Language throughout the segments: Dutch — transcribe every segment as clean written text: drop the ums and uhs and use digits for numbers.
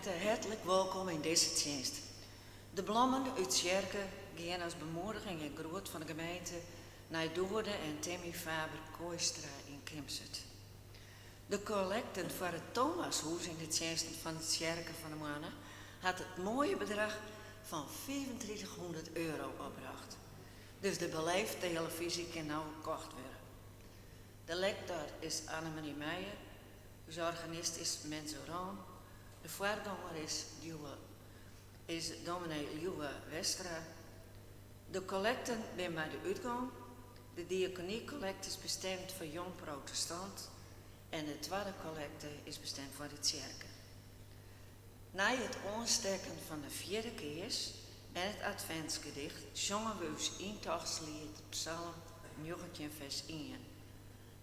gemeente hartelijk welkom in deze dienst. De bloemen uit Sjerken gaan als bemoediging en groet van de gemeente naar Doorde en Timmy Faber Kooistra in Kemsert. De collecten voor het Thomashoes in de diensten van het Sjerken van de mannen had het mooie bedrag van €3500 opgebracht. Dus de beleefde televisie kan nou gekocht worden. De lector is Annemarie Meijer, de organist is Menzo Roon, de voorganger is dominee Liuwe Westra. De collecten zijn bij de uitgang. De diaconiecollecte is bestemd voor jong protestant en de tweede collecte is bestemd voor de kerken. Na het aansteken van de vierde keers en het adventsgedicht zongen we ons intachtslied Psalm 19 vers 1.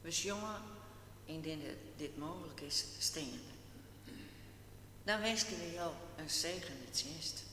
We zongen, indien dit mogelijk is, stenen. Dan wensen we jou een zegende dienst.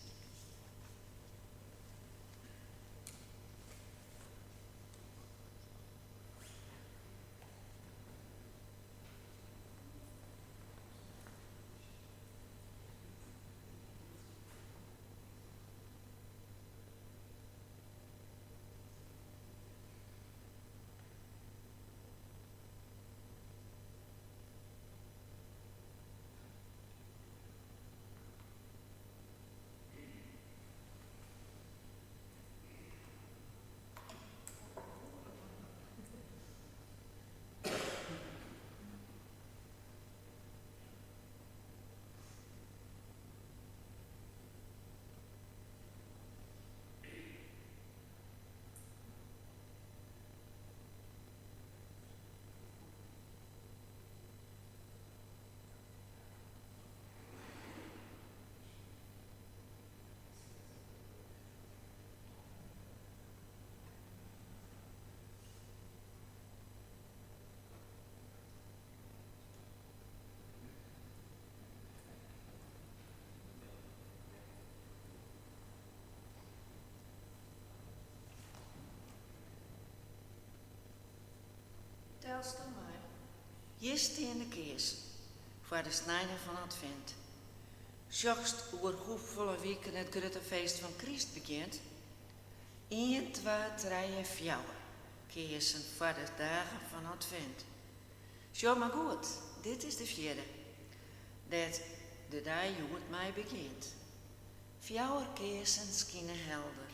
Telst dan maar. Hier staan de keers voor de snijden van Advent. Zocht oer hoeveel weken het grote feest van Christ begint. 1, 2, 3, 4 keersen voor de dagen van Advent. Zo maar goed, dit is de vierde. Dat de dag joet mij begint. 4 keersen schijnen helder.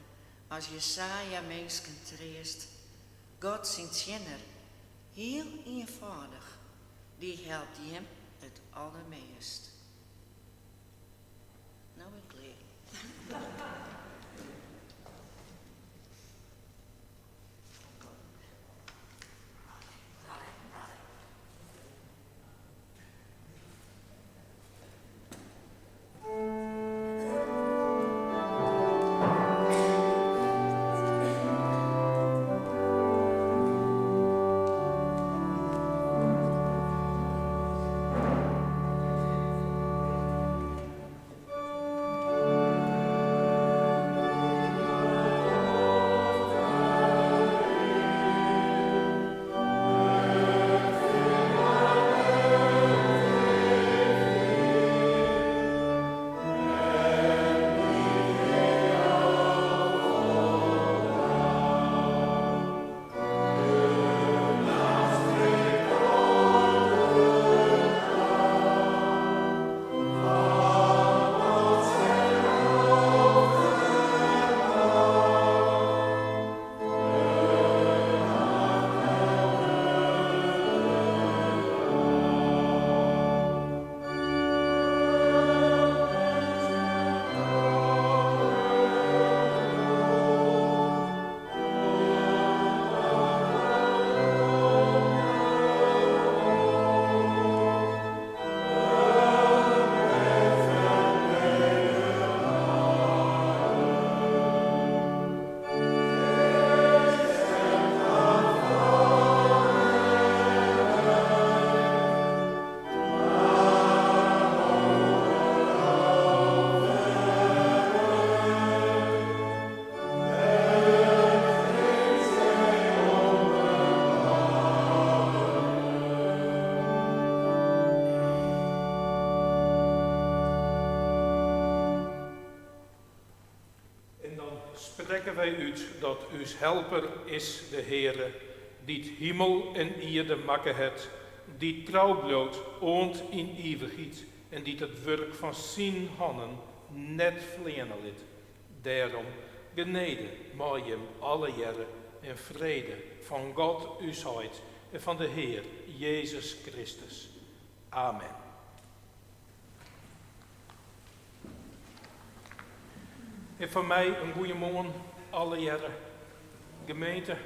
Als Jesaja mensen treest. God zingt zinner. Heel eenvoudig, die helpt hem het allermeest. Nou ben ik klaar. strekken wij uit dat uw helper is de Heere, die het hemel en ierde makke het, die trouw bloot oont in eeuwigheid en die het werk van zijn handen net vleenen liet. Daarom genede mij hem alle jaren en vrede van God uw heid en van de Heer Jezus Christus. Amen. En voor mij een goede morgen, alle jaren, gemeente.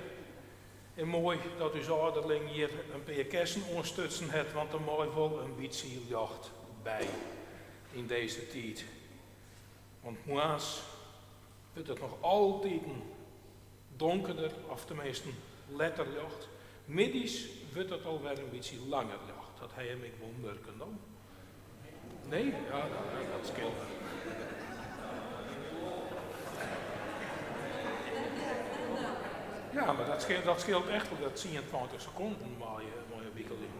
En mooi dat u ouderling hier een paar kersen ondersteunen hebt, want er moet wel een beetje jacht bij in deze tijd. Want moa's wordt het nog altijd donkerder, of tenminste letterjacht. Middags wordt het alweer een beetje langer jacht. Dat hij hem ik wel merken dan. Nee? Ja, dat scheelt. Ja, maar dat scheelt echt wel, dat 20 seconden mooie wikkeling.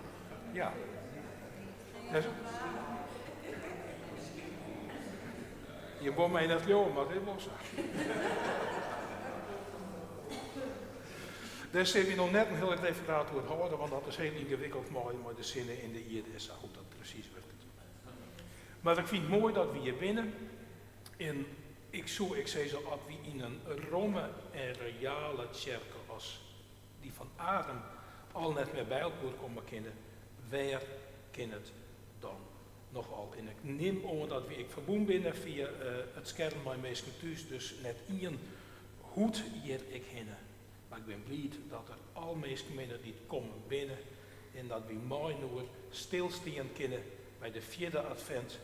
Ja. Dus, je wordt mij net jou, maar dit was het. Daar zit we nog net een heel referaat over houden, want dat is heel ingewikkeld mooi, maar de zinnen in de IEDS, hoe dat precies werkt. Maar ik vind het mooi dat we hier binnen, en ik zei zo, dat we in een romme en reale kerk als die van Adem al net meer bij elkaar komen kennen, waar kan het dan nogal? En ik neem aan dat ik verbonden ben via het scherm met mensen thuis, dus net één hoed hier ik heen. Maar ik ben blij dat er al mensen binnen die komen binnen en dat we mooi nog stilstaan kunnen bij de 4e advent,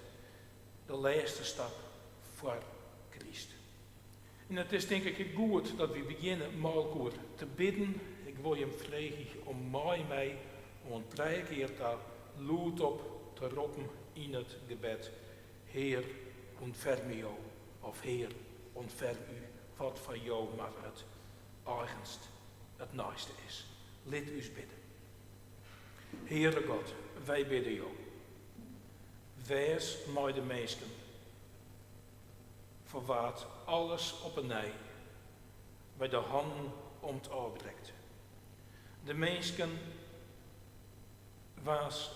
de laatste stap voor Christus. En het is denk ik goed dat we beginnen met elkaar te bidden. Ik wil je vragen om mij een 3 keer te luid op te roepen in het gebed. Heer, ontfer me jou. Of Heer, ontfer u wat van jou maar het eigenst, het naaste is. Laat us bidden. Heere God, wij bidden jou. Wees mij de meesten. Verwaart alles op een nij, bij de handen om het aanbrengt. De mensen waas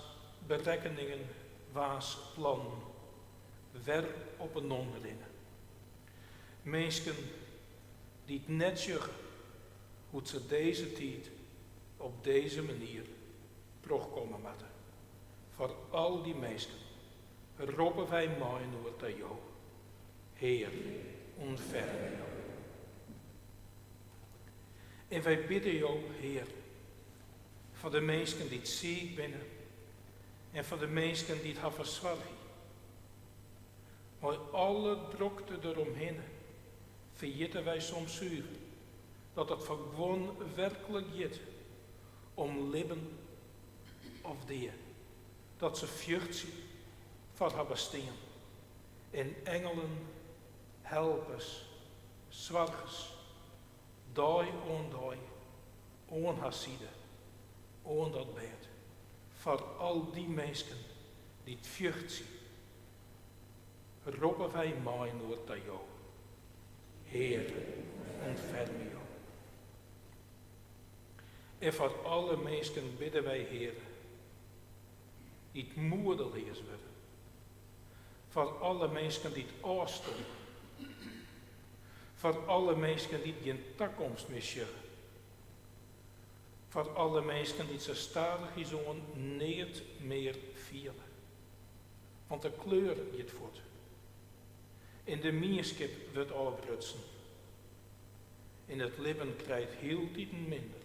berekeningen, waas plannen, ver op een non-rinnen. Mensen die het net zeggen hoe ze deze tijd op deze manier terugkomen moeten. Voor al die mensen roepen wij mij naar te jou. Heer, ontferm jou. En wij bidden jou, Heer, voor de mensen die het ziek binnen en voor de mensen die het hebben verzorgen. Maar alle drukte eromheen vergeten wij soms zuur dat het gewoon werkelijk gaat om leven of dier. Dat ze vlucht voor haar bestaan. En engelen, helpers, zwargers, dag aan dag, aan haar zijde, aan dat bed. Voor al die mensen die het vlucht zien, roepen wij mij naar te jou. Heer, ontferm jou. En voor alle mensen bidden wij, Heer, die het moedeloos worden. Voor alle mensen die het aasten. Voor alle mensen die geen toekomst meer zien. Voor alle mensen die ze stadig is niet meer vieren. Want de kleur gaat voort. En de mierskip wordt afbrutsen. En het leven krijgt heel tijd minder.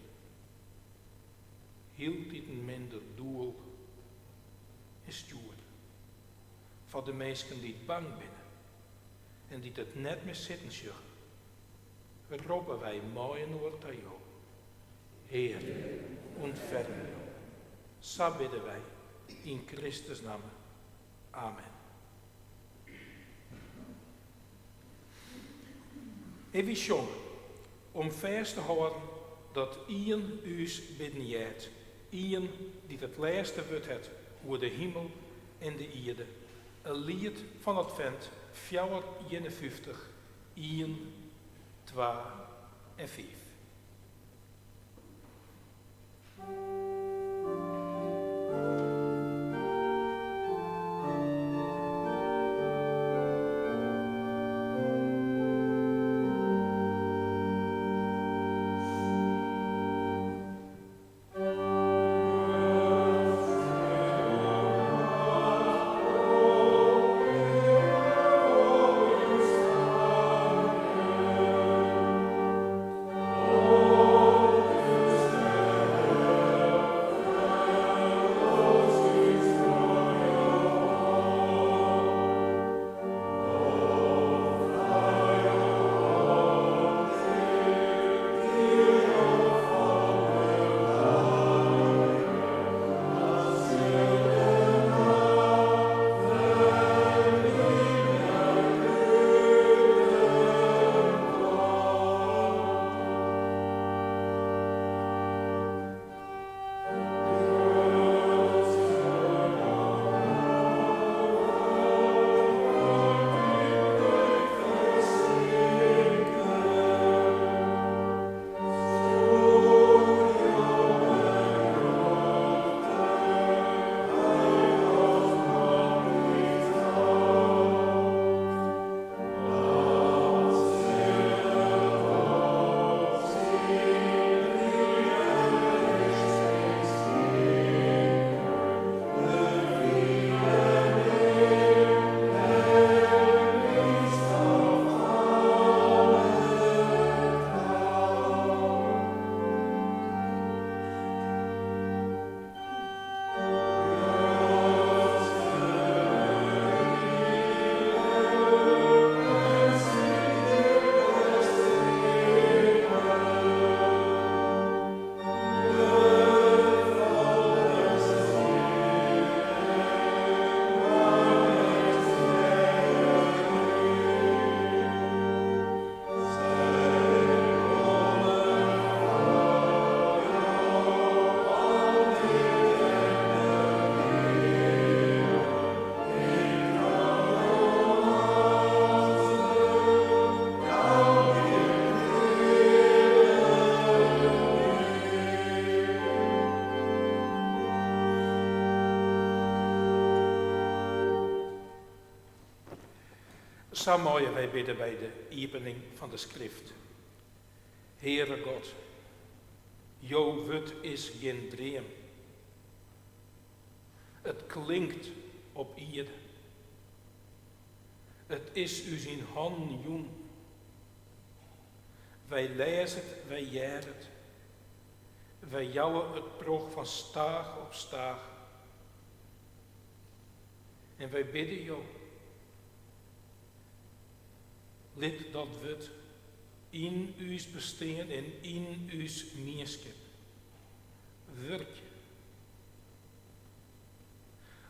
Heel tijd minder doel en stuur. Voor de mensen die het bang zijn en die het net meer zitten zeggen, roepen wij mooi naar te jou. Heer, ontferm jou. Zo bidden wij in Christus naam. Amen. En we zongen om vast te houden dat Ien us bidden jaart. Ien die het laatste woord heeft over de hemel en de aarde. Een lied van Advent, 451, 1, 2. 2 en 5. Zo mogen wij bidden bij de opening van de schrift. Heere God, jouw woord is geen dream. Het klinkt op ieder. Het is u zijn hand joen. Wij lezen het, wij jaren het. Wij jouwen het prog van staag op staag. En wij bidden jou. Lid dat wut in uws bestaan en in uws meerschap. Werk.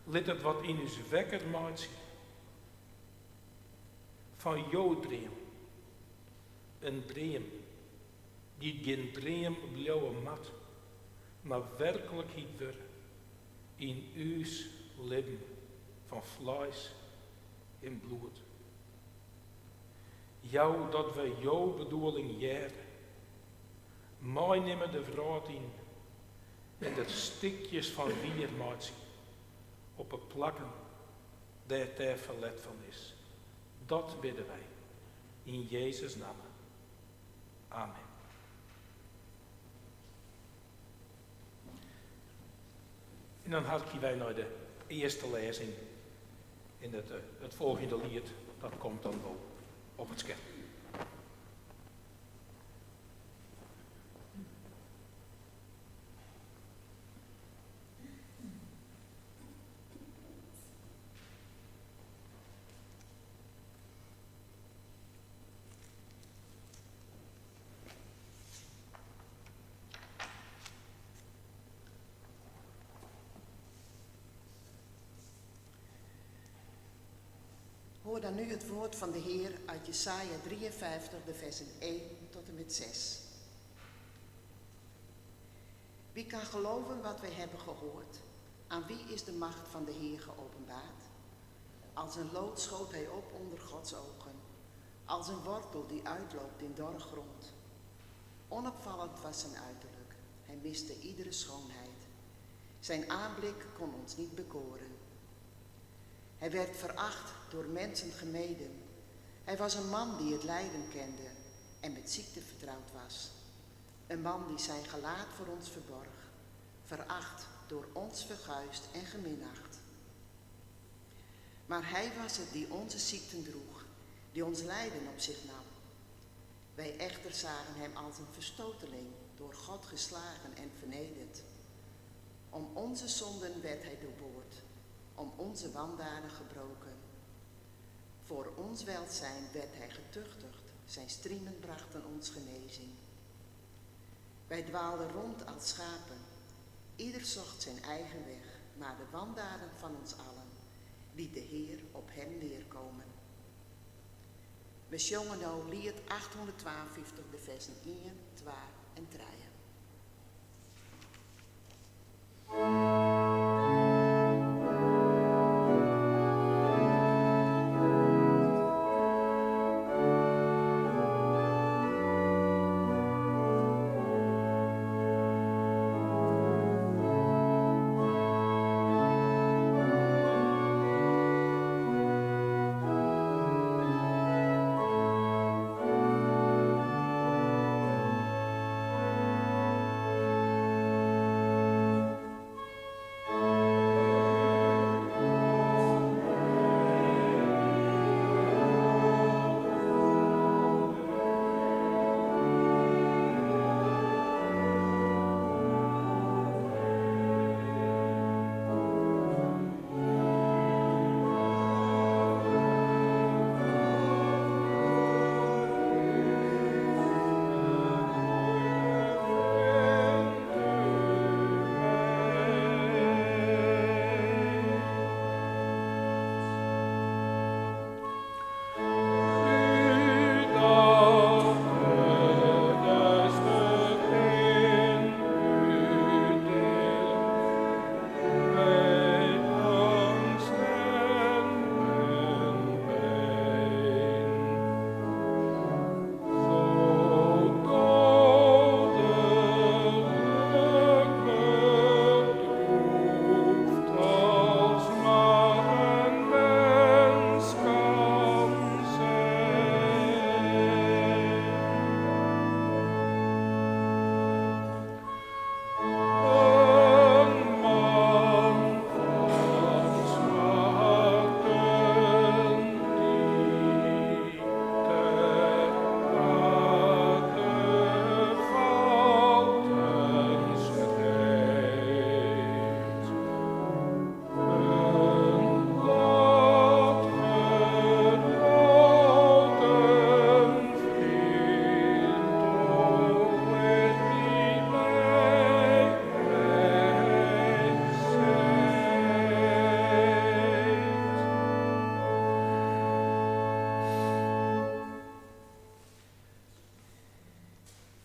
Lid het wat in uws wekker maakt van jouw dream. Een dream die geen dream blauwe mat, maar werkelijkheid wordt in uws leven van vlees en bloed. Jou dat wij jouw bedoeling jaren, mij nemen de vraat in en de stikjes van wier maat op het plakken daar ter verlet van is. Dat bidden wij in Jezus' naam. Amen. En dan harken wij naar de eerste lezing in het volgende lied. Dat komt dan wel op het scherm. Hoor dan nu het woord van de Heer uit Jesaja 53, de versen 1 tot en met 6. Wie kan geloven wat wij hebben gehoord? Aan wie is de macht van de Heer geopenbaard? Als een lood schoot hij op onder Gods ogen. als een wortel die uitloopt in dorre grond. Onopvallend was zijn uiterlijk. Hij miste iedere schoonheid. Zijn aanblik kon ons niet bekoren. Hij werd veracht, door mensen gemeden. Hij was een man die het lijden kende en met ziekte vertrouwd was. Een man die zijn gelaat voor ons verborg, veracht, door ons verguisd en geminacht. Maar hij was het die onze ziekten droeg, die ons lijden op zich nam. Wij echter zagen hem als een verstoteling, door God geslagen en vernederd. Om onze zonden werd hij doorboord, om onze wandaden gebroken. Voor ons welzijn werd hij getuchtigd, zijn striemen brachten ons genezing. Wij dwaalden rond als schapen, ieder zocht zijn eigen weg, maar de wandaden van ons allen liet de Heer op hem neerkomen. We zongen nou lied 852, de versen 1, 2 en 3.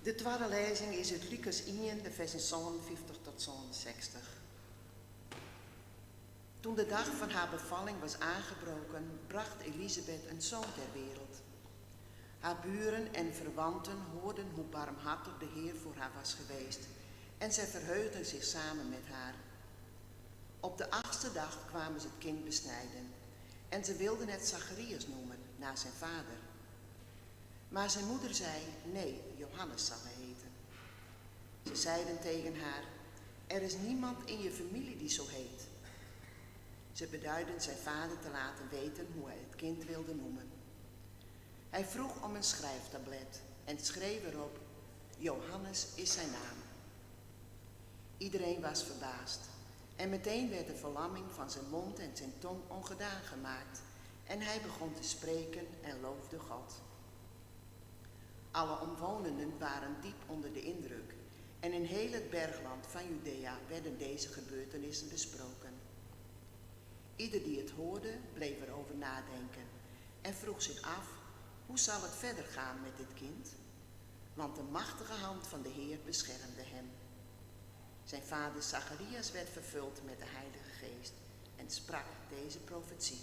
De tweede lezing is uit Lucas 1, de versen 57 tot 67. Toen de dag van haar bevalling was aangebroken, bracht Elisabeth een zoon ter wereld. Haar buren en verwanten hoorden hoe barmhartig de Heer voor haar was geweest en zij verheugden zich samen met haar. Op de 8e dag kwamen ze het kind besnijden en ze wilden het Zacharias noemen, naar zijn vader. Maar zijn moeder zei, nee, Johannes zal hij heten. Ze zeiden tegen haar, er is niemand in je familie die zo heet. Ze beduidden zijn vader te laten weten hoe hij het kind wilde noemen. Hij vroeg om een schrijftablet en schreef erop, Johannes is zijn naam. Iedereen was verbaasd en meteen werd de verlamming van zijn mond en zijn tong ongedaan gemaakt en hij begon te spreken en loofde God. Alle omwonenden waren diep onder de indruk en in heel het bergland van Judea werden deze gebeurtenissen besproken. Ieder die het hoorde bleef erover nadenken en vroeg zich af, hoe zal het verder gaan met dit kind? Want de machtige hand van de Heer beschermde hem. Zijn vader Zacharias werd vervuld met de Heilige Geest en sprak deze profetie.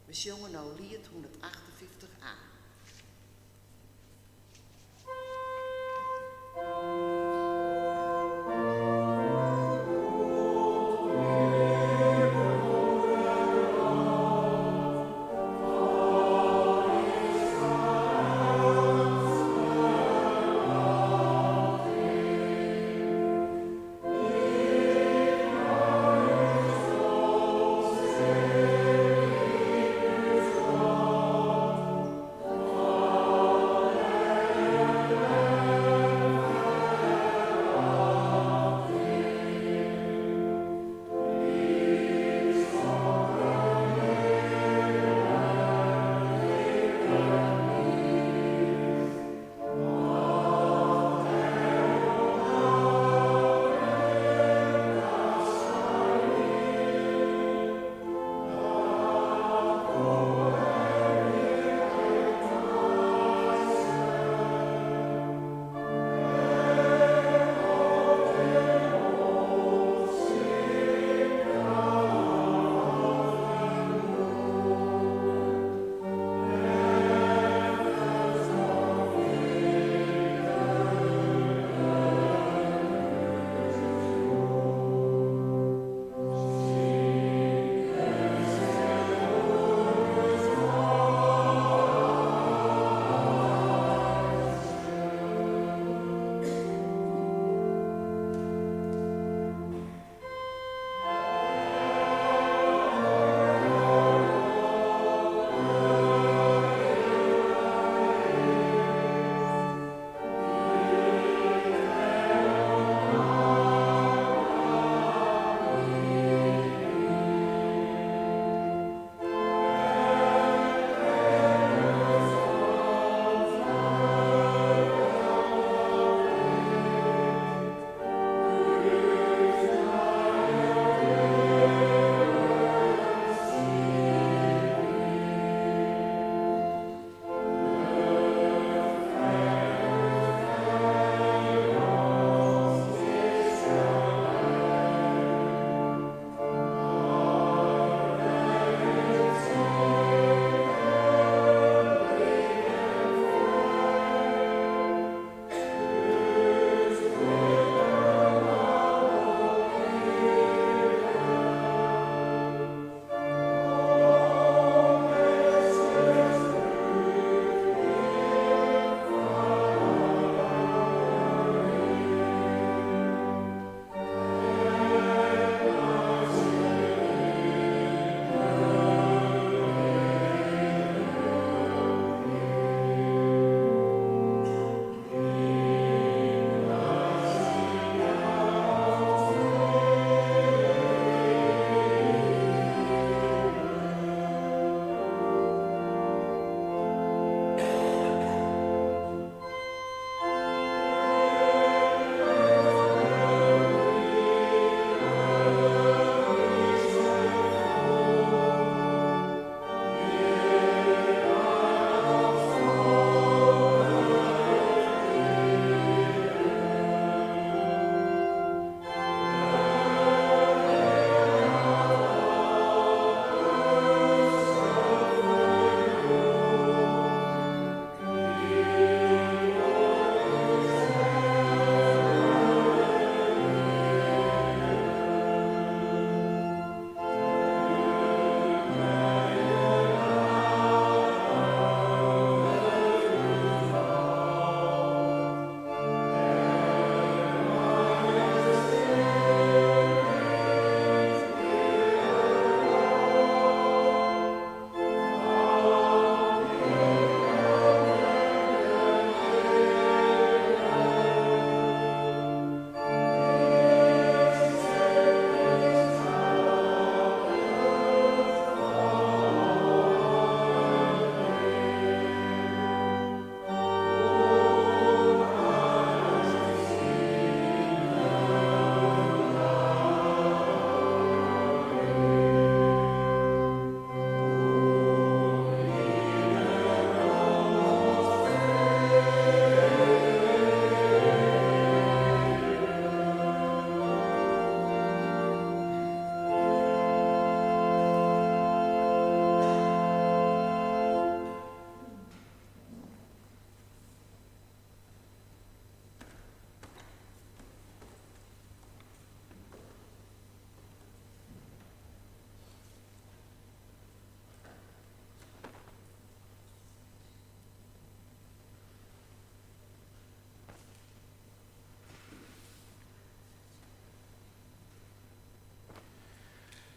We zongen nou lied 158a.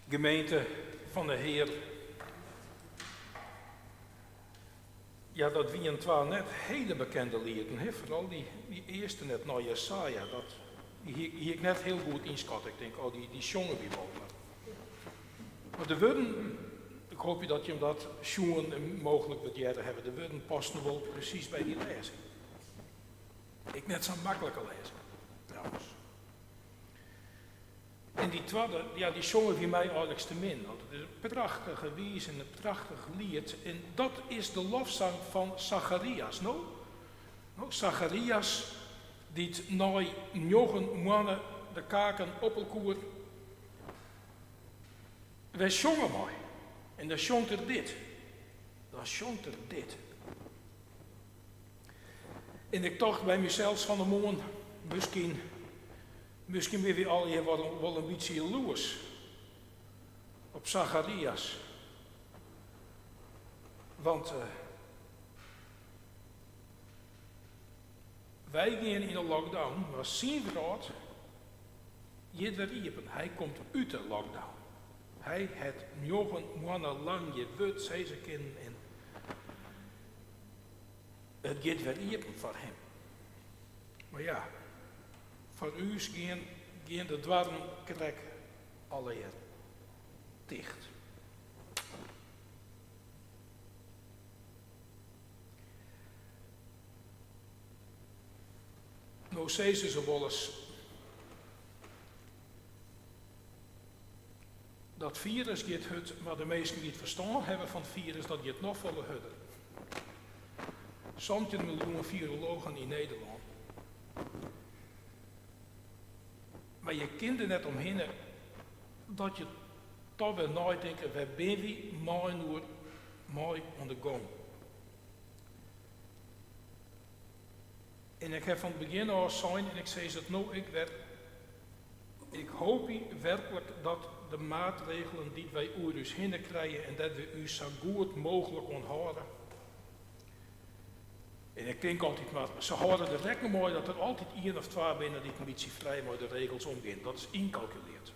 gemeente van de Heer. Ja, dat wie een twaalf net hele bekende lieden, hè? Vooral die eerste net naar Jesaja, die ik net heel goed inschat. Ik denk, die zongen wie wel. Maar de woorden, ik hoop je dat je hem dat jongen en mogelijk wat jij hebben, de woorden passen wel precies bij die lezing. Ik net zo makkelijke lezen, trouwens. En die tweede, ja, die zongen wie mij eigenlijk te min. Want het is een prachtige wies en een prachtig lied. En dat is de lofzang van Zacharias. Nou, Zacharias, die het na 9 maanden de kaken op elkaar. Wij zongen mooi. En dan zongt er dit. En ik dacht bij mezelf van de morgen, misschien weer we al hier wel een beetje jaloers op Zacharias. Want wij gaan in een lockdown, maar zien raad, je weer iepen. Hij komt uit de lockdown. Hij het 9 maanden lang je wut, zei ze kinderen, en het gaat weer iepen voor hem. Maar ja, voor u gaan de dwarmkrek alweer dicht. Nou zei ze wel eens dat virus gaat het, maar de meesten die het verstaan hebben van het virus, dat je het nog volle hudden. 17 miljoen virologen in Nederland. Maar je kunt er net omheen dat je toch weer nadenken, waar ben we mooi aan de gang. En ik heb van het begin al gezegd, en ik zei het nou, ik hoop werkelijk dat de maatregelen die wij ouders heen krijgen en dat we u zo goed mogelijk onthouden. En ik denk altijd maar, ze houden er lekker mooi dat er altijd 1 of 2 binnen die een beetje vrij met de regels omgaan. Dat is incalculeerd.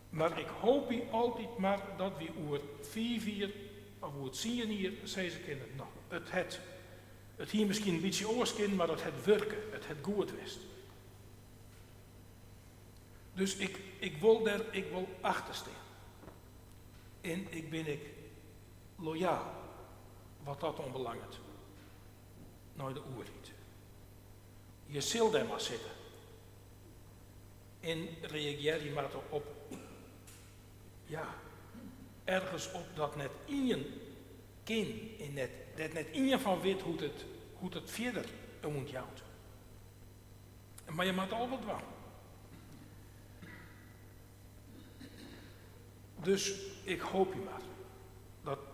Maar ik hoop altijd maar dat we over 4 jaar, of over 10 jaar, zeggen ze kinderen, nou, het hier misschien een beetje oorskind, maar het werken, het goed wist. Dus ik wil achter staan. En ik ben loyaal, wat dat onbelangt, naar de oerheid. Je zult daar maar zitten. En reageer je maar op, ja, ergens op dat net één kind en dat net één van weet hoe het verder moet jou. Maar je moet al wat doen. Dus ik hoop je maar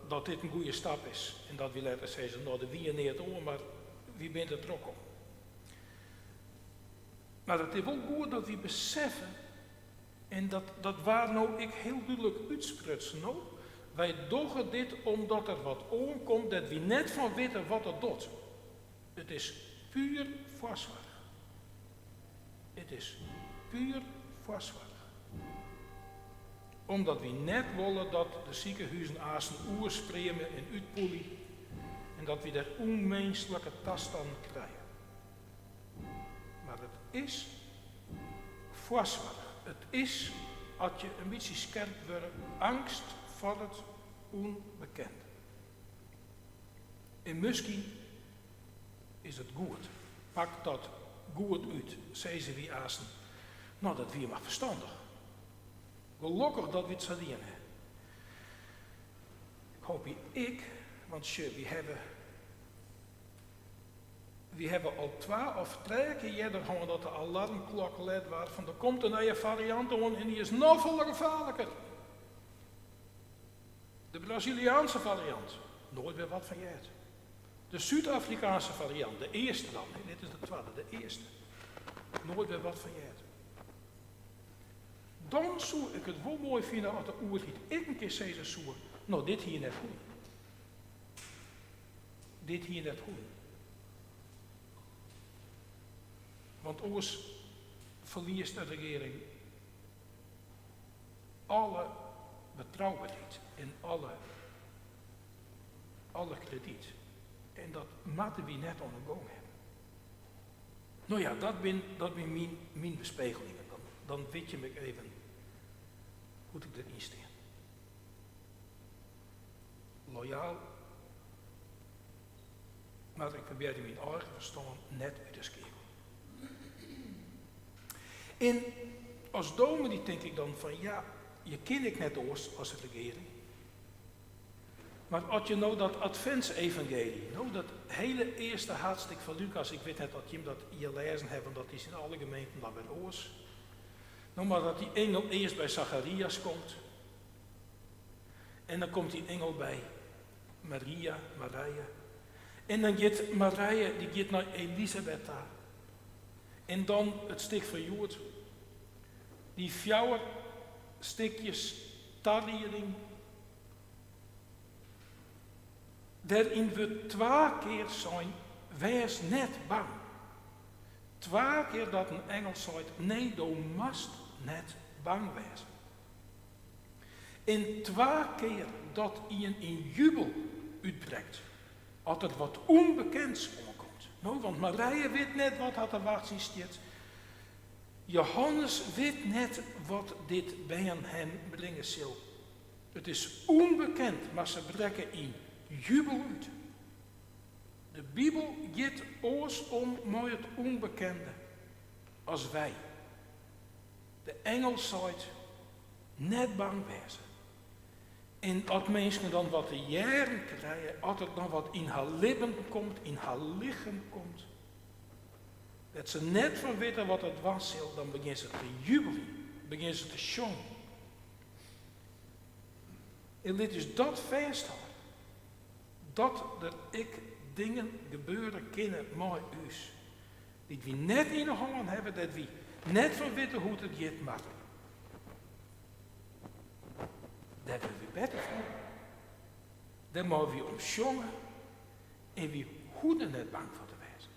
dat dit een goede stap is. En dat we laten zeggen, nou de wie neer het oor, maar wie bent er trok op. Maar het is wel goed dat we beseffen, en dat waar nou ik heel duidelijk uitsprutsen nou, wij doen dit omdat er wat omkomt dat we net van weten wat het doet. Het is puur voorzorg. Het is puur voorzorg. Omdat we net willen dat de ziekenhuizen aanstaan oerspremen en uitpoelen en dat we daar onmenselijke toestanden krijgen. Maar het is voorzorg. Het is, als je een beetje scherp wordt, angst voor het onbekende. En misschien is het goed. Pak dat goed uit, zei ze wie aanstaan. Nou, dat weer maar verstandig. Gelukkig dat we het zo doen hebben. Ik hoop want we hebben al 2 of 3 keer eerder gehad dat de alarmklok luid was van er komt een nieuwe variant aan en die is nog veel gevaarlijker. De Braziliaanse variant, nooit meer wat van je uit. De Zuid-Afrikaanse variant, de eerste dan, dit is de tweede, de eerste. Nooit meer wat van je uit. Dan zou ik het wel mooi vinden als de oerhiet ik een keer zeggen zou, nou dit hier net goed. Dit hier net goed. Want anders verliest de regering alle betrouwbaarheid, in alle krediet. En dat moeten we net ondergaan hebben. Nou ja, dat zijn mijn bespiegelingen. Dan weet je me even hoe ik erin sta. Loyaal, maar ik probeer mijn eigen verstand net uit te schakelen. En als dominee denk ik dan van ja, je ken ik net als regering. Maar als je nou dat adventsevangelie, nou dat hele eerste hartstuk van Lucas, ik weet net dat je hem dat hier lezen hebt, want dat is in alle gemeenten naar bij oors. Nou maar dat die engel eerst bij Zacharias komt. En dan komt die engel bij Marije. En dan gaat Marije, die gaat naar Elisabeth daar. En dan het stuk van Jood. Die 4 stukjes tarriering. Daarin we 2 keer zijn, wees net bang. 2 keer dat een engel zei, nee, je must net bang wezen. En 2 keer dat hij in jubel uitbreekt, als er wat onbekends omkomt. Nou, want Marije weet net wat had er wacht staat. Johannes weet net wat dit bij hen brengen zal. Het is onbekend, maar ze breken in jubel uit. De Bijbel gaat ons om met het onbekende als wij. De engel zei net bang wezen. En als mensen dan wat de jaren krijgen, als er dan wat in haar lippen komt, in haar lichaam komt, dat ze net van weten wat het was, dan beginnen ze te jubelen, beginnen ze te zongen. En dit is dat vasthouden. Dat er dingen gebeuren kunnen met ons. Die we net in de handen hebben, dat we net van weten hoe het gaat, maar daar willen we beter van. Daar mogen we om zongen en we hoeden net bang voor te wezen.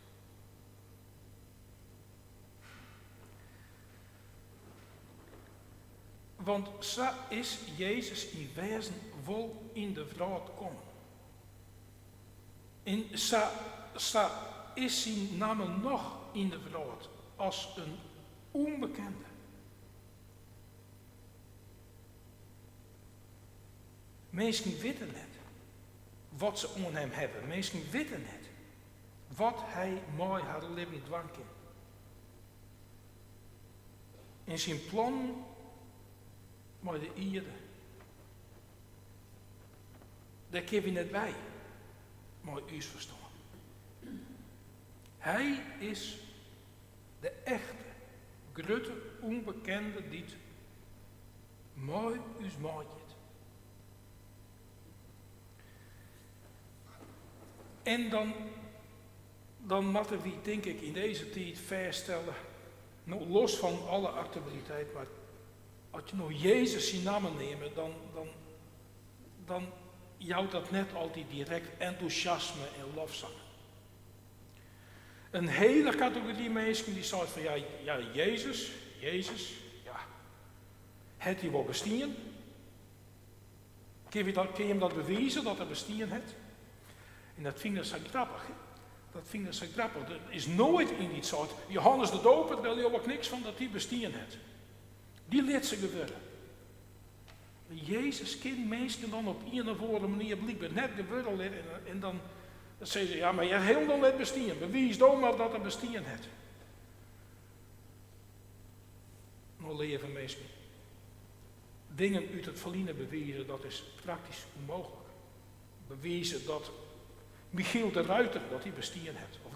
Want zo is Jezus in wezen wel in de wereld komen. En zo is zijn naam nog in de wereld als een onbekende. Mensen weten net wat ze om hem hebben. Mensen weten net wat hij mooi haar leven dwang kan. En zijn plan met de ierde. Daar kunnen we net bij. Maar u is verstaan. Hij is de echte, grote, onbekende die het mooi us maakt. En dan moeten we, denk ik, in deze tijd vaststellen, nou, los van alle actualiteit, maar als je nou Jezus zijn naam neemt, dan jouwt dat net altijd direct enthousiasme en lofzang. Een hele categorie mensen die zeggen van ja, Jezus, ja, heeft hij wel bestaan? Kun je hem dat bewijzen dat hij bestaan heeft? En dat vinden ze grappig. Er is nooit in die soort, Johannes de Doper, daar wil je ook niks van dat hij bestaan heeft. Die liet ze gebeuren. Jezus kent mensen dan op een of andere manier blijkbaar net gebeuren en dan zeggen ze, ja, maar je hebt helemaal net bestaan. Bewijs dan maar dat er bestaan heeft. Nou leven mensen. Dingen uit het verliezen bewijzen, dat is praktisch onmogelijk. Bewijzen dat Michiel de Ruiter, dat hij bestaan heeft. Of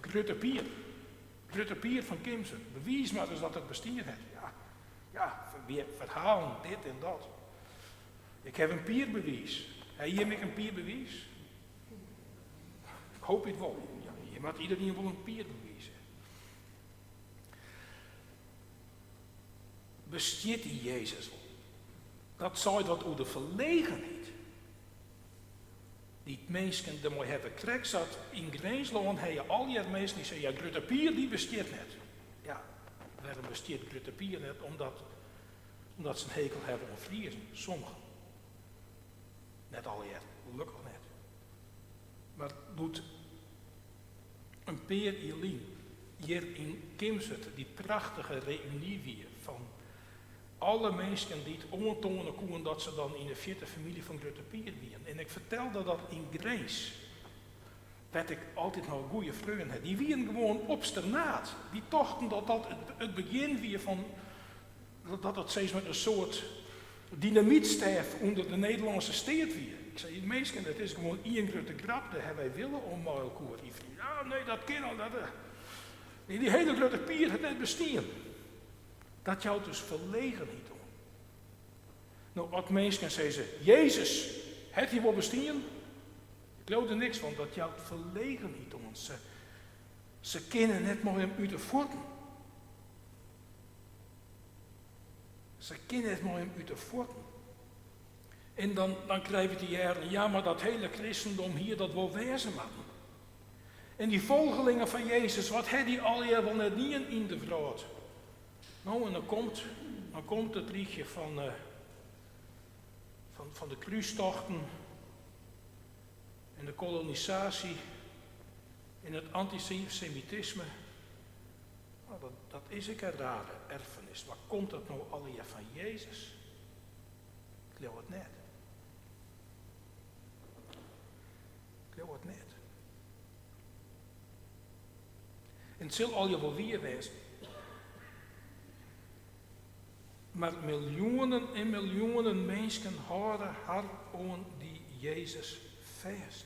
Grutte Pier van Kimsen. Bewijs maar eens dat het bestaan heeft. Ja, verhalen, dit en dat. Ik heb een pierbewijs. Heb je een pierbewijs? Ik hoop het wel. Ja, je moet iedereen wel een pierbewijs hebben. Bestiert die Jezus wel? Dat zou dat over de verlegenheid. Die mensen die mooi hebben krek zat in Greensloon, heb je al die mensen die zeggen, ja, Grutte Pier die bestiert net. Ja, waarom bestiert Grutte Pier net? Omdat Omdat ze een hekel hebben aan Friesen. Sommigen. Net alle jaren, gelukkig net. Maar doet een Peer Elien hier in Kimsert, die prachtige reunie weer van alle mensen die het ontonen konden dat ze dan in de vierde familie van Grutte Pier waren. En ik vertelde dat in Grace, werd ik altijd nog een goede vrienden had. Die waren gewoon obstinaat. Die dachten dat dat het begin weer van, dat het steeds met een soort dynamietsterf onder de Nederlandse steert weer. Ik zei, mensen, het is gewoon één grote grap, dat hebben wij willen om elkaar. Ja, nee, dat kan al. Die hele grote pier het net bestaan. Dat jou dus verlegen niet doen. Nou, wat mensen zeggen ze, Jezus, het hij wel bestaan? Ik geloof er niks van, dat jou verlegen niet doen. Ze kennen net maar hem uit de voeten. Ze kennen het maar hem uit de voeten. En dan krijg je die jaren, ja, maar dat hele christendom hier, dat wil wezen maken. En die volgelingen van Jezus, wat had die al wel net niet in de vrouw? Nou, en dan komt het liedje van de kruistochten en de kolonisatie en het antisemitisme. Nou, dat is een rare erfenis. Waar komt dat nou al van Jezus? Ik geloof het net. Ik geloof het net. En het zal al je wel weer wezen. Maar miljoenen en miljoenen mensen houden haar aan die Jezus vast.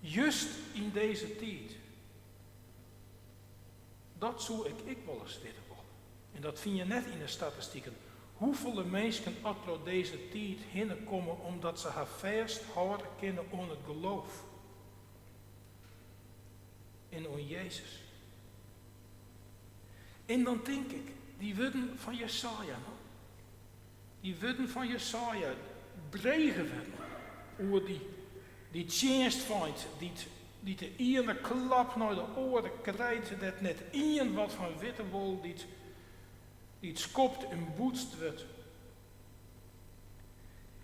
Juist in deze tijd. Dat zou ik wel eens willen worden. En dat vind je net in de statistieken. Hoeveel mensen op deze tijd hinnekomen omdat ze haar vast houden kunnen aan het geloof. En aan Jezus. En dan denk ik, die woorden van Jesaja, die woorden van Jesaja, bregen werden, over die tjenstfeind, die de ene klap naar de oren krijgt, dat net één wat van witte wol, die het skopt en boetst wordt.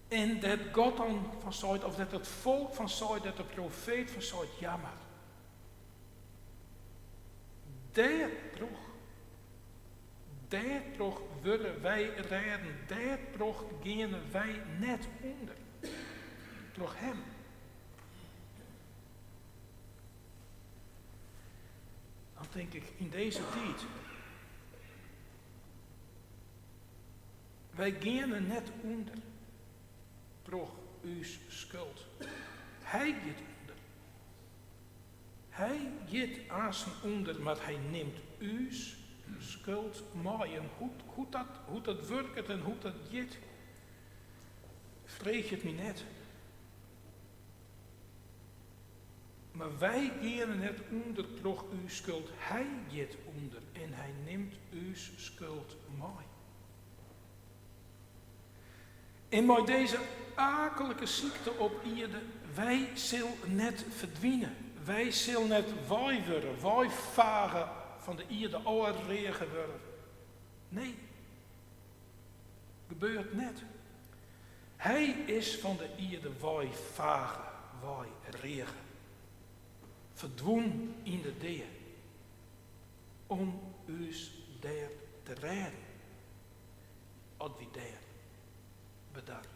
En dat God dan van zei, of dat het volk van zei, dat de profeet van zei, jammer. Daar willen wij redden, daar gaan wij net onder. Door hem. Dan denk ik, in deze tijd, wij gaan er net onder. Door uw schuld. Hij gaat onder. Hij gaat aan onder, maar hij neemt uw schuld mee. En hoe dat werkt en hoe dat gaat, vreeg het me net. Maar wij gaan net onder door uw schuld. Hij gaat onder en hij neemt uw schuld mee. En met deze akelige ziekte op aarde, wij zullen net verdwijnen. Wij zullen net wij worden, wij varen van de aarde oorregen worden. Nee, gebeurt net. Hij is van de aarde wij varen, wij regen. Verdwoen in de deur. Om us daar te redden. Als wie daar bedankt.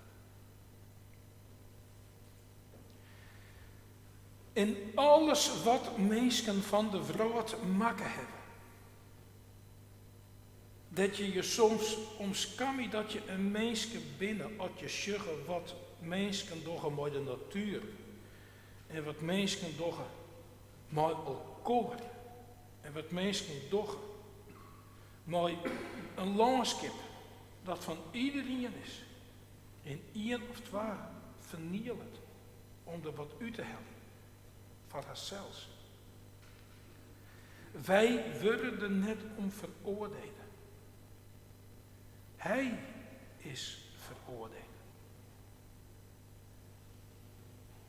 En alles wat mensen van de vrouw maken hebben. Dat je soms omskammy dat je een mensje binnen, als je zeggen wat mensen doen met de natuur. En wat mensen doen met elkaar. En wat mensen doen met een landschap dat van iedereen is. En één of twee vernielt om er wat uit te halen. Van haarzelfs. Wij worden er net om veroordelen. Hij is veroordeeld.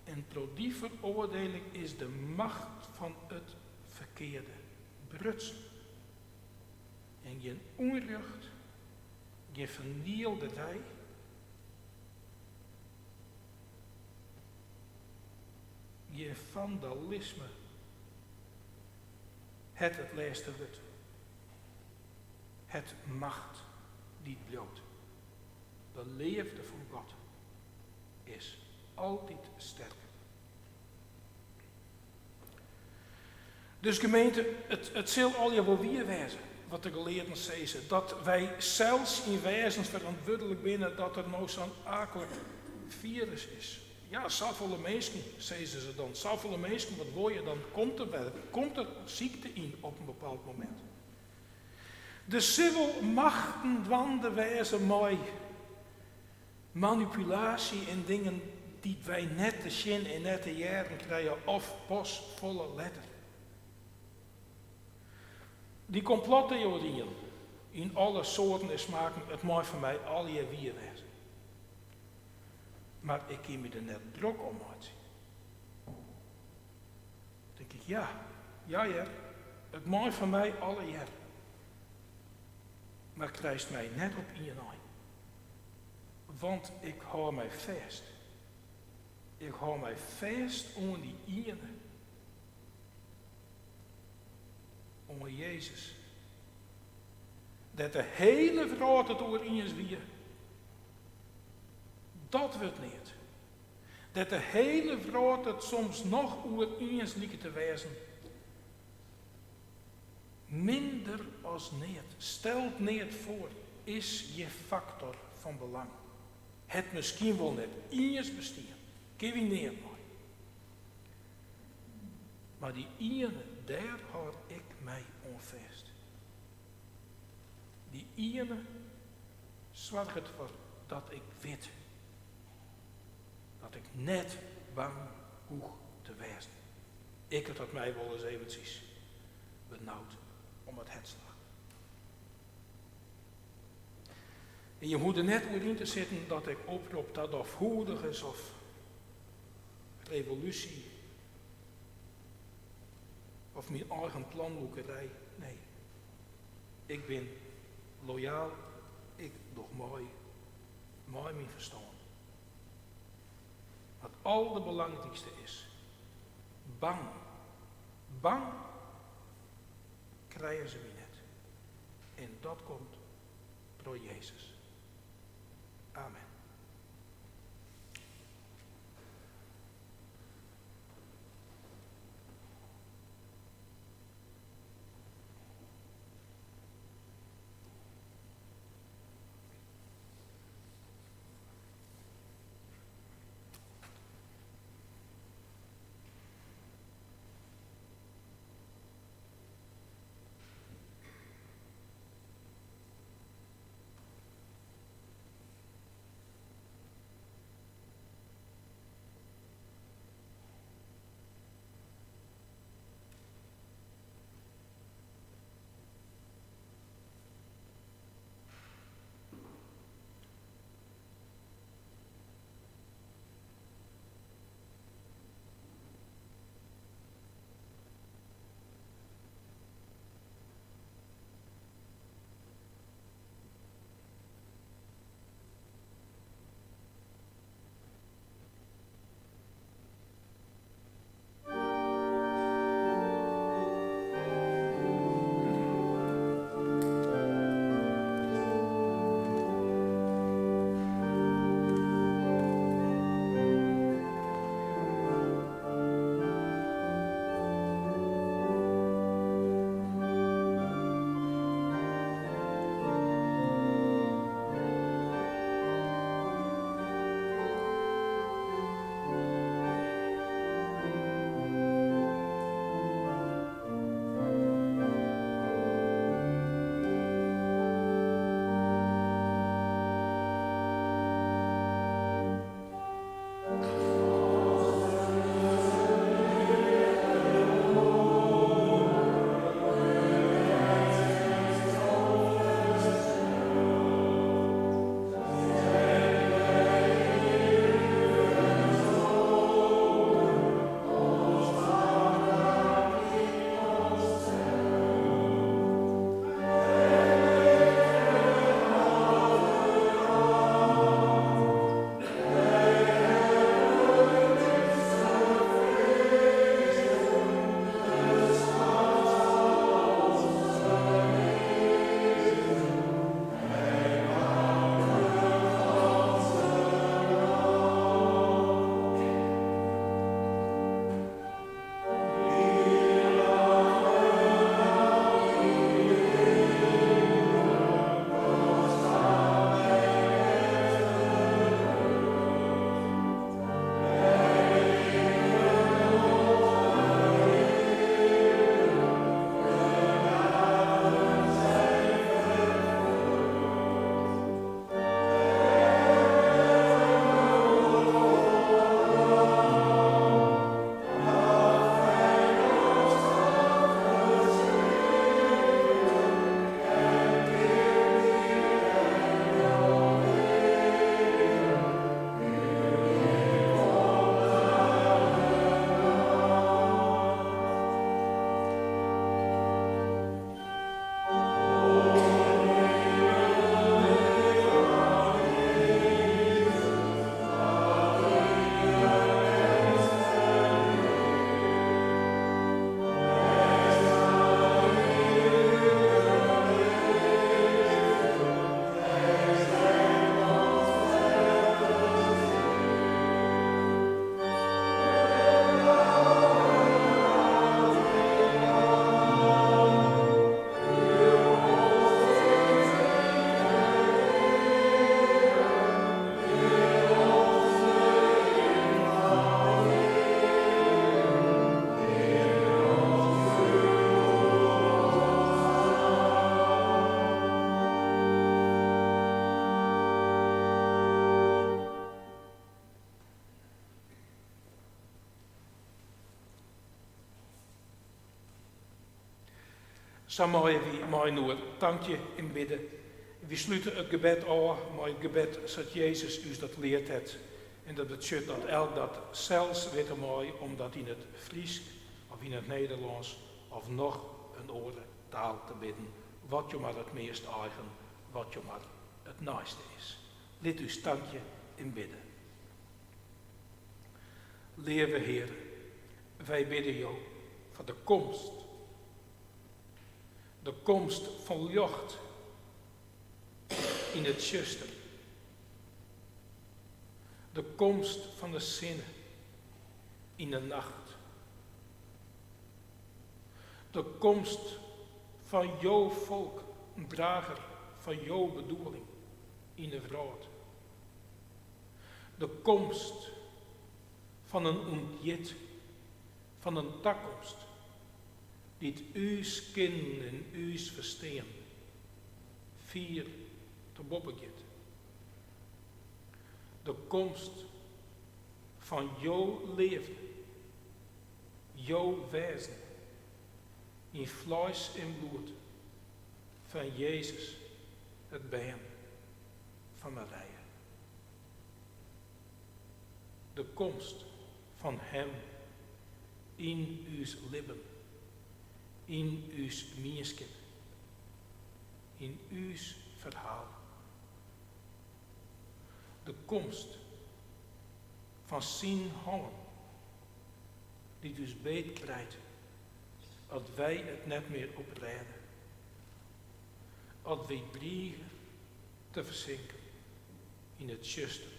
En door die veroordeling is de macht van het verkeerde brutsen. En je onrecht geen vernielderij, geen vandalisme, het laatste woord. Het macht die het bloot. De liefde van God is altijd sterk. Dus gemeente, het zal al je wel weer wezen, wat de geleerden zeggen, dat wij zelfs in wezens verantwoordelijk binnen dat er nou zo'n akelig virus is. Ja, zoveel mensen, zeggen ze dan, zoveel mensen, wat wil je, dan komt er ziekte in op een bepaald moment. De civil machten dwanden wezen mooi manipulatie en dingen die wij net te zien en net te jaren krijgen of pas volle letter. Die complottheorieën in alle soorten en smaken, het mag voor mij al je weer wezen. Maar ik kan me er net druk om uitzien. Dan denk ik, ja, het mag voor mij alle jaar. Maar krijgt mij net op in je naai. Want ik hou mij vast. Ik hou mij vast onder die ene. Onder Jezus. Dat de hele wereld het door eens weer. Dat wordt niet. Dat de hele wereld het soms nog over eens lijkt te wezen. Minder als niet. Stelt niet voor. Is je factor van belang. Het misschien wel net eens bestieren. Kun je niet mooi. Maar die ene, daar houd ik mij on vast. Die ene zorgt ervoor dat ik weet. Dat ik net bang hoeg te wezen. Ik het dat mij wel eens eventjes benauwd om het slag. En je moet er net weer in te zitten dat ik oproep dat of hoedig is of revolutie of mijn eigen planboekerij. Nee, ik ben loyaal, ik doe mooi mijn verstand. Wat al de belangrijkste is, bang krijgen ze me net. En dat komt door Jezus. Amen. Zo mooi wie mooi noer, dank je in bidden. We sluiten het gebed aan, maar het gebed zoals Jezus u dat leert het. En dat betekent dat elk dat zelfs weet mooi, omdat in het Fries of in het Nederlands of nog een andere taal te bidden. Wat je maar het meest eigen, wat je maar het naaiste is. Laat uw standje in bidden. Lieve Heer, wij bidden jou voor de komst. De komst van licht in het zuster. De komst van de zinnen in de nacht. De komst van jouw volk, een drager van jouw bedoeling in de wereld. De komst van een ontjet, van een toekomst, die het uws kennen en uws verstaan, vier te boppeget. De komst van jouw leven, jouw wezen, in vlees en bloed, van Jezus, het been van Maria. De komst van Hem in uw lippen, in uw mensken, in uw verhaal. De komst van zijn handen, die dus beet krijgt, als wij het net meer oprijden, als wij dreigen te verzinken in het zuster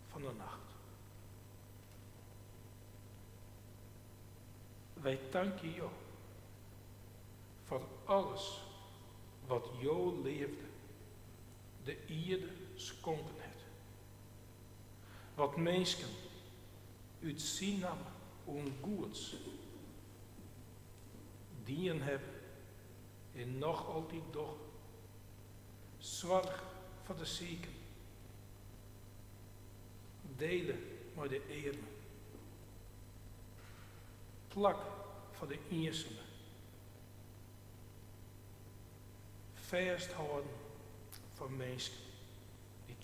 van de nacht. Wij danken jou voor alles wat jou leefde, de ierde schonken het. Wat mensen uit zien nam ongoeds dienen hebben en nog altijd doch. Zorg voor de zieken. Delen met de armen. Plak voor de eenzamen. Vasthouden voor mensen die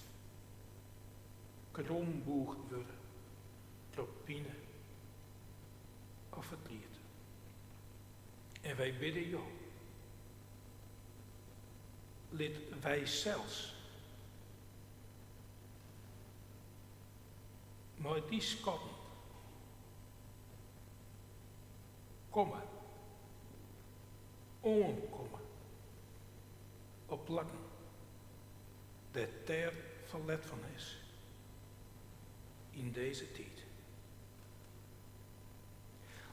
kromboegd worden door pijn of verdriet. En wij bidden jou. Laat wij zelfs maar die schatten komen, onkomen, op plekken dat ter verlet van is in deze tijd.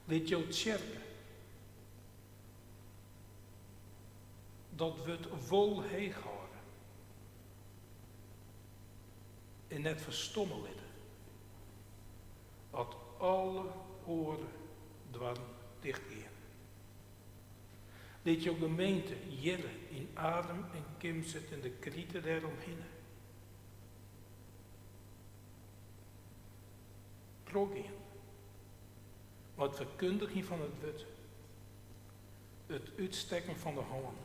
Laat jou tjerken dat we het vol heeg houden en net verstommen lidden. Dat alle oren dwars dichtgaan. Laat jouw gemeente jellen in adem en kim zit en de krieten daaromheen. Progeen. Wat verkondiging van het wet. Het uitstekken van de hand.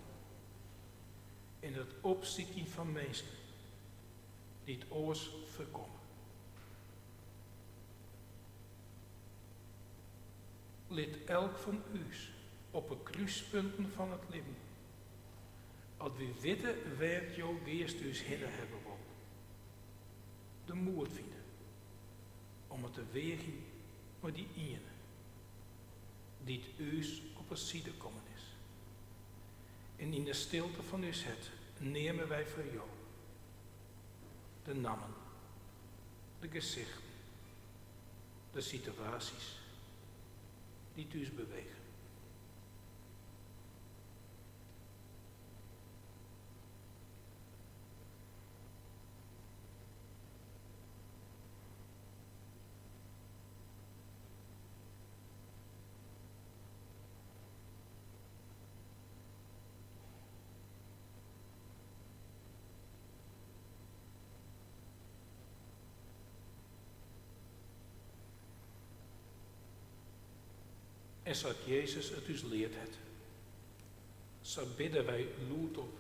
En het opzieken van mensen die het oors voorkomen. Laat elk van u op de kruispunten van het leven, als we weten waar jouw geest dus heen hebben wil, de moed vinden om het te wegen met die ene die het u op een zijde komen is. En in de stilte van uw het nemen wij voor jou de namen, de gezichten, de situaties die het u bewegen. En zoals Jezus het dus leert het. Zo bidden wij loed op.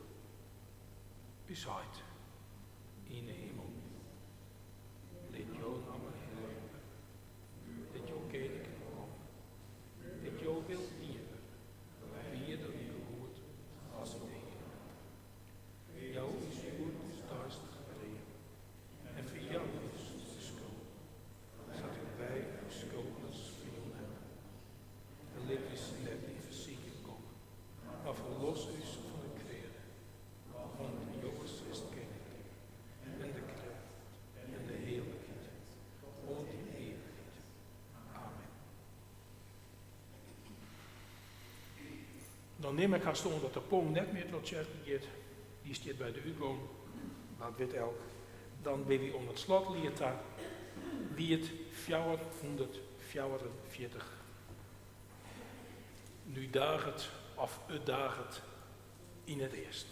U zijt in de hemel. Dit jouw naam heilig. Dit jouw koninkrijk komen. Dit jouw wil hier. Wie door uw woord als in de hemel. Jou is goed is duister gereden. En voor jou is de schuld. Zodat wij uw schulders veel hebben. En let is net in verzieken komen. Maar verlos ons van de kweren. Want Joos is het koninkrijk. En de kracht. En de heerlijkheid. Tot in eeuwigheid. Amen. Dan neem ik haar stond dat de pom net meer tot kerk gaat. Die staat bij de uitgang. Dat weet elk. Dan ben we onder het slot liet daar. Wie het 444. Nu daget of het daget in het eerst.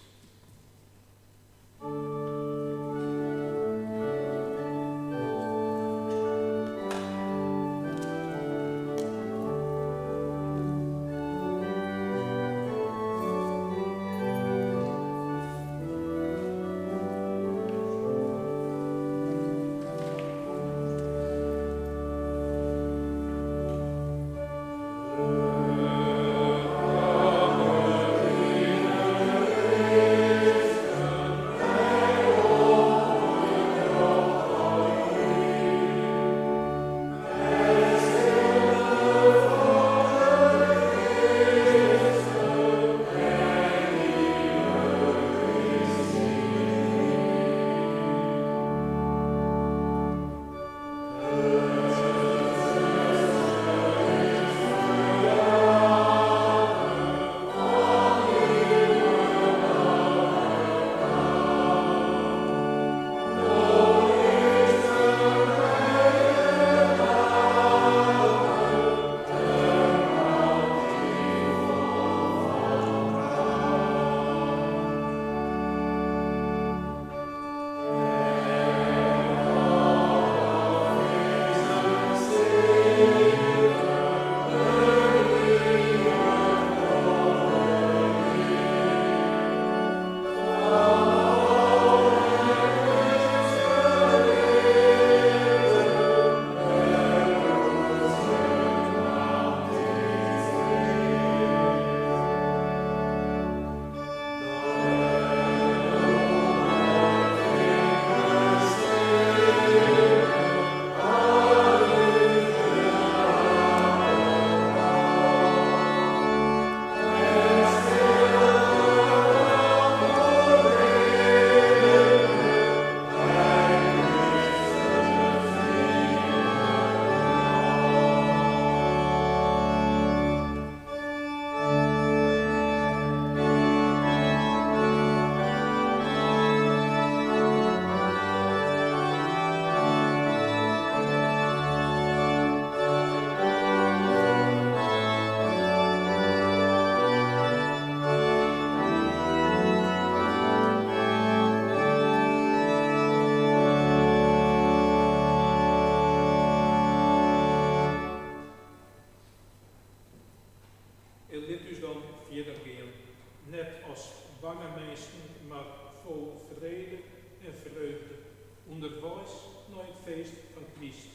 onderwijs naar het feest van Christus,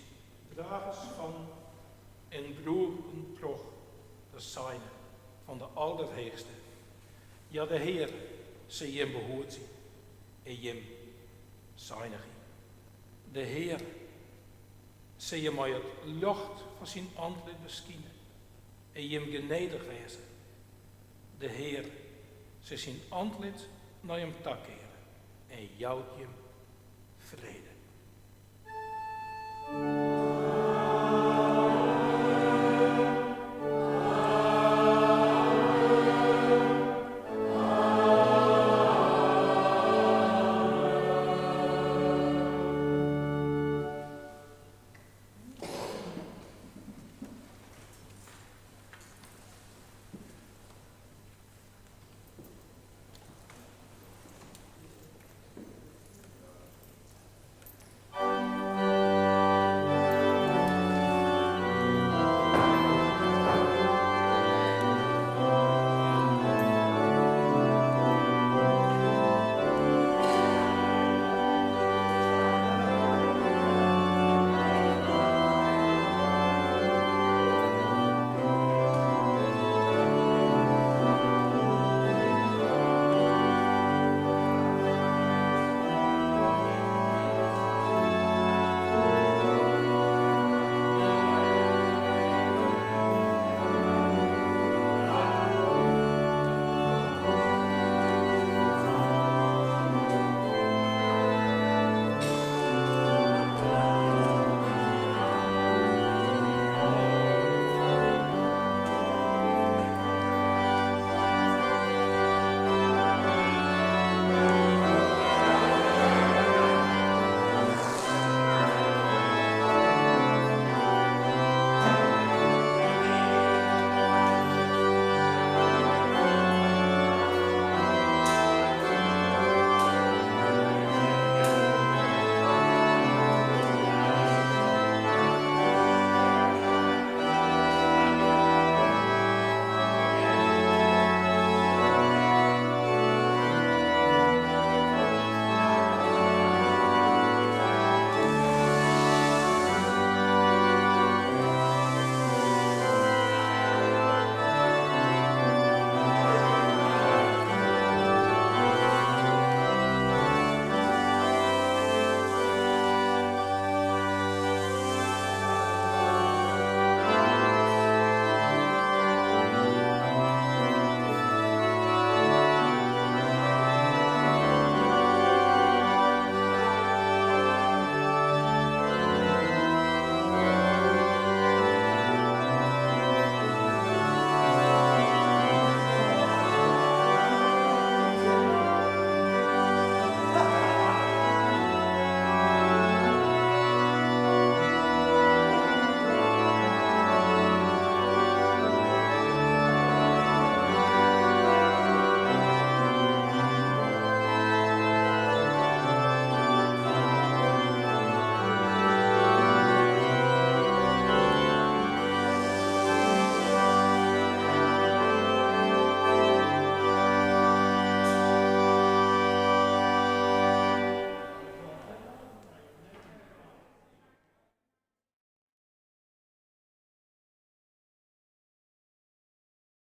dragers van en broeren toch de zijne van de Allerheerste. Ja, de Heer, ze hem behoort zien en hem zijnig. De Heer, ze hem mij het licht van zijn antwoord beschijnen en hem genedig wezen. De Heer, ze zijn antwoord naar hem takkeren en jouwt hem vrede.